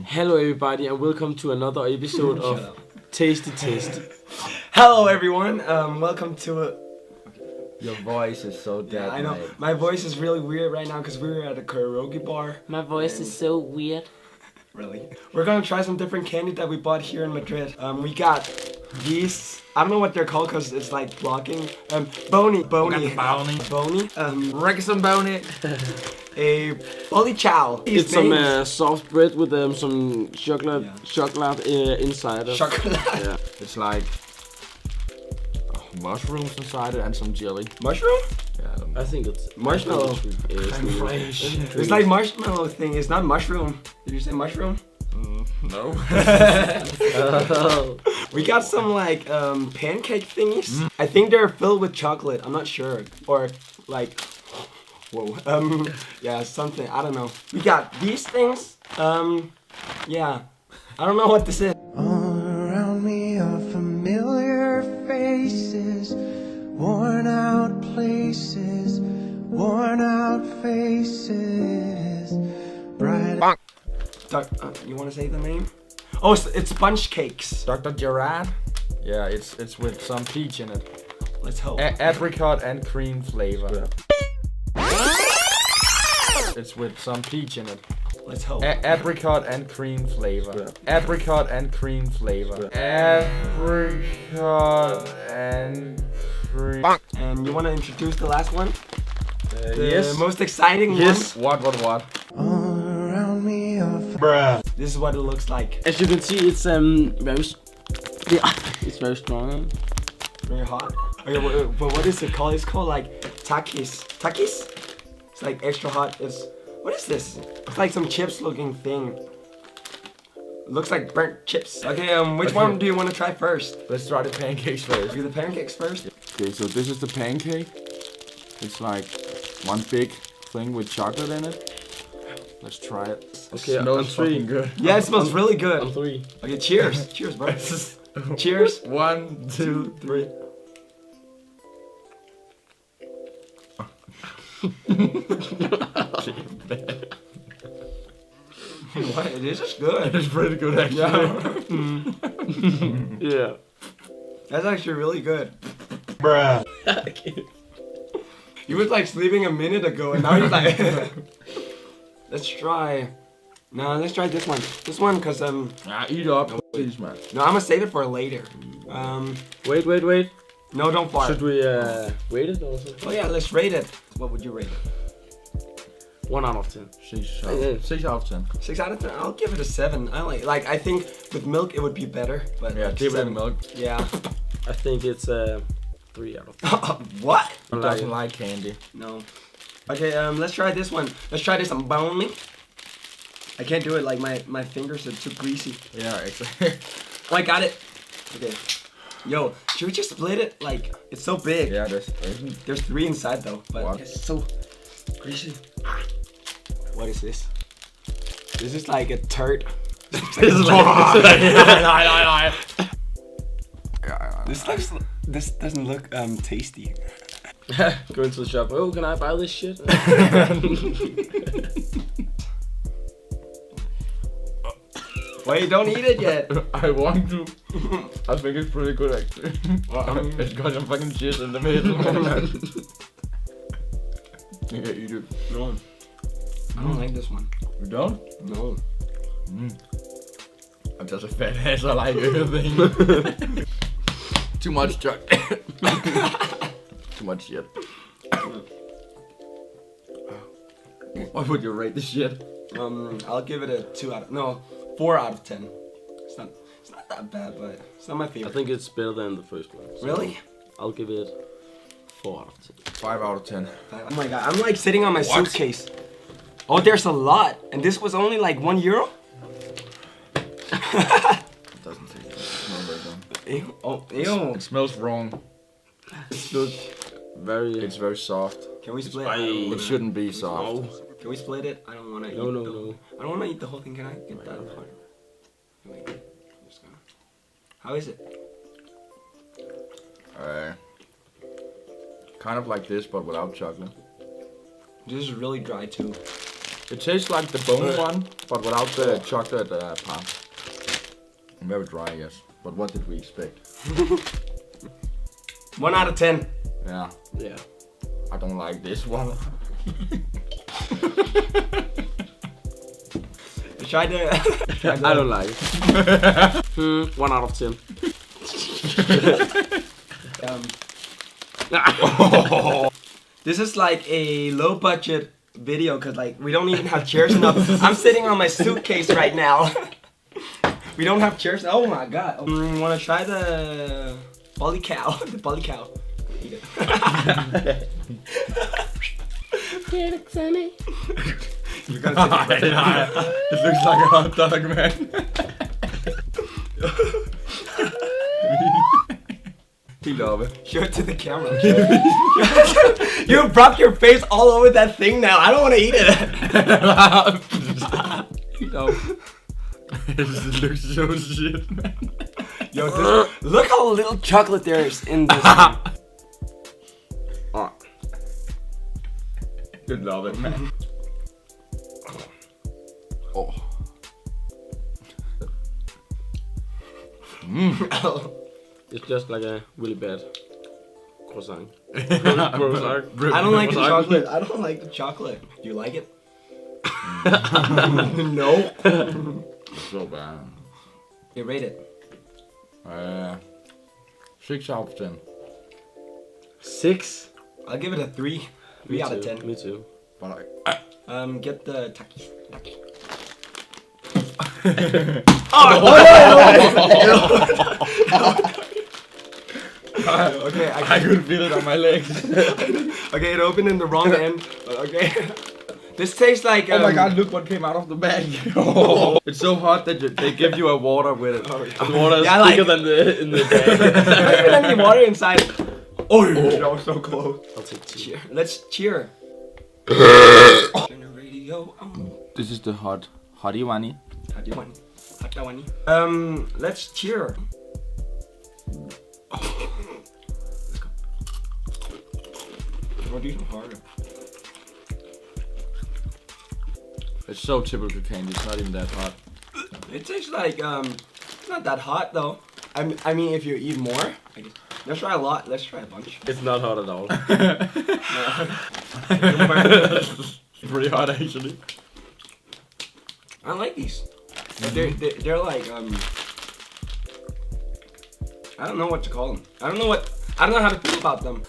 Hello everybody and welcome to another episode of Tasty Test. Hello everyone, welcome to Your voice is so dead. I know, mate. my voice is really weird right now because we're at a karaoke bar. My voice is so weird. Really? We're gonna try some different candy that we bought here in Madrid. We got these, I don't know what they're called because it's like blocking. Bony. Bony. Wrexham Bony. A Bolly Chow. It's some soft bread with some chocolate inside it. Chocolate. Yeah. It's like mushrooms inside it and some jelly. Mushroom? Yeah. I think it's Marshmallow. It's like marshmallow thing. It's not mushroom. Did you say mushroom? No. We got some like pancake thingies. I think they're filled with chocolate. I'm not sure. Or like, whoa. Yeah, something. I don't know. We got these things. Yeah. I don't know what this is. All around me are familiar faces, worn out places, worn out faces, bright. You want to say the name? Oh, it's sponge cakes. Dr. Gerard. Yeah, it's with some peach in it. Let's hope. Apricot and cream flavor. It's with some peach in it. Let's hope. Apricot and cream flavor. Apricot and cream flavor. Apricot and cream. And you want to introduce the last one? The Yes. most exciting Yes. one. What? All around me are This is what it looks like. As you can see, it's it's very strong. Very hot. Okay, but what is it called? It's called like takis. Takis? It's like extra hot. What is this? It's like some chips looking thing. Looks like burnt chips. Okay, which one do you want to try first? Let's try the pancakes first. Do the pancakes first? Okay, so this is the pancake. It's like one big thing with chocolate in it. Let's try it. Okay, Smells on three. fucking good. Yeah, it smells really On good. 3. Okay, cheers. Cheers, bro. Cheers. 1, 2, 3. What? It is just good. It's pretty good actually. Yeah. That's actually really good. Okay. You was like sleeping a minute ago and now you're like... Let's try... No, let's try this one. This one, cause Eat up, please, man. no, I'm gonna save it for later. Wait. No, don't fart. Should we rate it or something? Oh yeah, let's rate it. What would you rate it? 1 out of 10. 6 out of 10. 6 out of 10. I'll give it a 7. I think with milk it would be better, but Yeah, give it 7. milk. Yeah. I think it's 3 out of 10. What? Who doesn't like candy? No. Okay, let's try this one. Let's try this on bone. I can't do it. Like my fingers are too greasy. Yeah, exactly. Oh, I got it. Okay. Yo, should we just split it? Like it's so big. Yeah, There's 3 inside though, but What? it's so greasy. What is this? This is like a turd. This doesn't look tasty. Go into the shop. Oh, can I buy this shit? Wait, don't eat it yet. I want to. I think it's pretty good actually. It's got some fucking shit in the middle. Yeah, eat it. No. I don't like this one. You don't? No. I'm just a fat ass. I like everything. Too much chocolate. Too much shit. What would you rate this shit? I'll give it a 4 out of 10. It's not that bad, but it's not my I favorite. think it's better than the first one. So Really? I'll give it 4 out of 10. 5 out of 10. Oh my god, I'm like sitting on my suitcase. Oh, there's a lot, and this was only like €1. It doesn't taste good. It's not very good. Ew. Oh, ew. It smells wrong. It's very soft. Can we split? It shouldn't be soft. No. Can we split it? I don't want to eat. No. I don't want to eat the whole thing. Can I get that part? Wait. I'm just gonna. How is it? Kind of like this, but without chocolate. This is really dry too. It tastes like the bone one, but without the chocolate part. Very dry, yes. But what did we expect? 1 out of 10. Yeah, Yeah. I don't like this one. Try the. I don't like it. 1 out of 10. This is like a low budget video because like we don't even have chairs enough. I'm sitting on my suitcase right now. We don't have chairs. Oh my god. Wanna try the bully cow? The bully cow. Eat it. Get it, Sammy. You gotta take it. It looks like a hot dog, man. He love it. Show it to the camera. You brought your face all over that thing now. I don't want to eat it. He love it. This looks so shit, man. Yo, look how little chocolate there is in this. You love it, man. Oh. It's just like a really bad croissant. Croissant. I don't like the chocolate. I don't like the chocolate. Do you like it? No. So bad. You rate it. 6 out of 10. 6? I'll give it a 3. 3 out of 10. Me too. But Get the taki. Taki. Okay, I could feel it on my legs. Okay, it opened in the wrong end. Okay. This tastes like. Oh my god, look what came out of the bag. It's so hot that they give you a water with it. The water is Yeah, thicker like- than the in the bag. There's any water inside. Oh, that was so close. I'll take 2. Cheer. Let's cheer. Turn the radio on. This is the hotty one. Let's cheer. Let's go. What do you harder? It's so typical candy. It's not even that hot. It tastes like it's not that hot though. I mean, if you eat more, I guess. Let's try a lot. Let's try a bunch. It's not hot at all. Pretty hot actually. I like these. They're like I don't know what to call them. I don't know how to feel about them.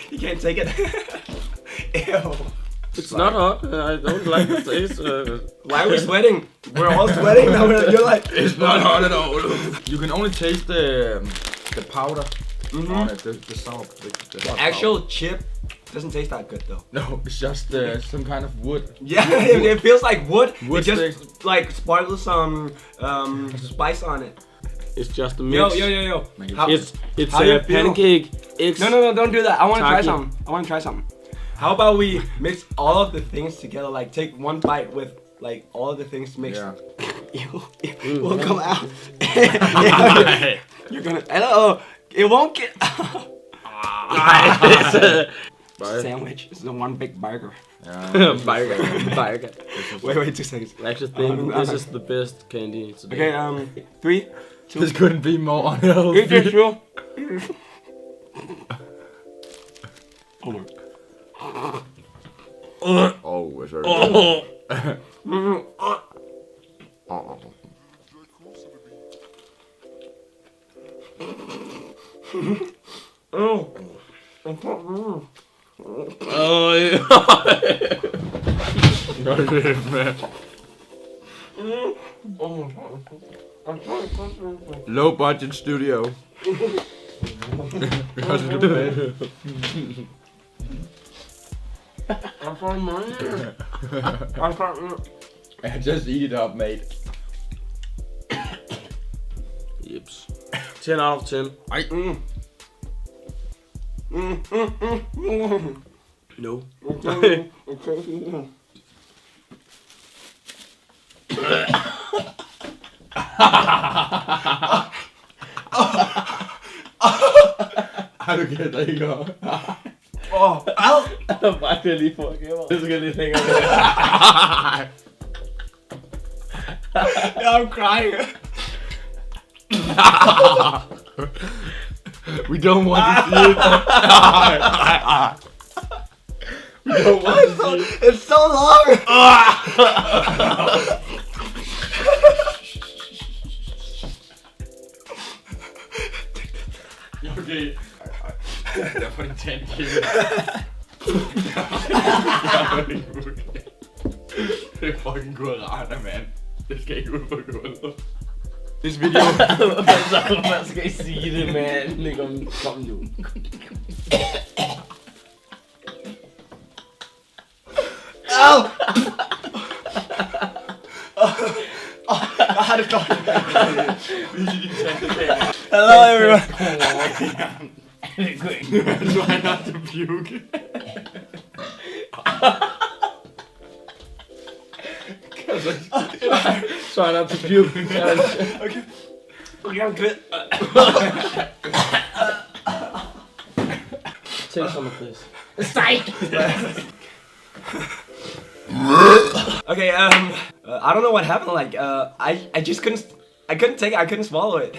You can't take it. Ew. It's not hot. I don't like the taste. Why are we sweating? We're all sweating now. You're like, It's not hot at all. You can only taste the powder on it. The sour. The actual chip doesn't taste that good though. No, it's just some kind of wood. Yeah, it feels like wood. Wood it just like sparkles some spice on it. It's just a mix. Yo. How, It's how do you a feel? pancake. Eggs. No, don't do that. I want to try Taki. something. How about we mix all of the things together? Like take one bite with like all of the things mixed. Yeah. It will come out. You're gonna. Hello. It won't get. Sandwich. It's the one big burger. Burger. Wait 2 seconds. I actually think this is the best candy today. Okay. 3, 2. This couldn't be more Eat this, unhealthy. Joe. Oh my. Oh, it's very good. Oh. Oh, yeah. Low budget studio. Because of the bed. Just eat it up, mate. Yips. 10 out of 10. No. Har du gætter ikke? Oh. Ow. Der brændte jeg lige på gamer. Det skal jeg lige tænke om. I'm crying. We don't want to see it. We don't want to see it. It's so long. Okay. Der får en tandkæde. Det er fucking guarana, mand. Det skal ikke ud på gulvet. This video. Man skal sige det, man. Kom nu. Ow! Jeg har det godt. Hello everyone. Try not to puke. Try not to puke. Okay. Okay, I'm good. Take some of this. Okay, I don't know what happened. Like, I just couldn't take it. I couldn't swallow it.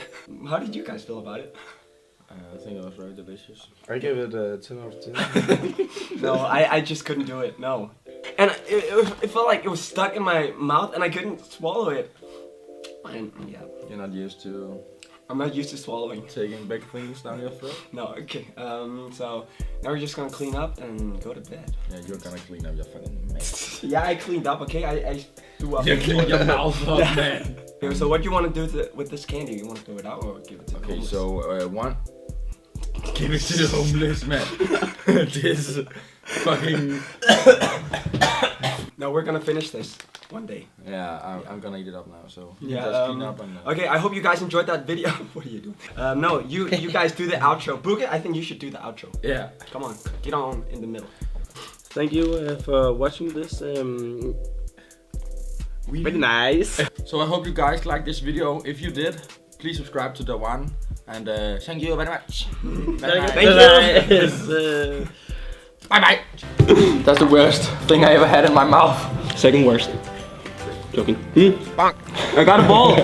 How did you guys feel about it? I think it was very delicious. I give it a 10 out of 10. No, I just couldn't do it. No, and it felt like it was stuck in my mouth, and I couldn't swallow it. And yeah, You're not used to I'm not used to swallowing. taking big things down your throat? No, okay. So now we're just gonna clean up and go to bed. Yeah, you're gonna clean up your fucking mouth. Yeah, I cleaned up. Okay, I threw up. You clean your mouth up, man. Okay, so what do you want to do with this candy? You want to throw it out or give it to the Okay, homeless? so one. Give it to the homeless man. This fucking. No, we're gonna finish this one day. Yeah, I'm gonna eat it up now. So Yeah, just clean up and. Okay, I hope you guys enjoyed that video. What are you doing? No, you guys do the outro. Buket, I think you should do the outro. Yeah. Come on, get on in the middle. Thank you for watching this. Very nice. So I hope you guys liked this video. If you did, please subscribe to the one. And thank you very much. Thank you. Yes, Bye bye. That's the worst thing I ever had in my mouth. Second worst. Joking. I got a ball.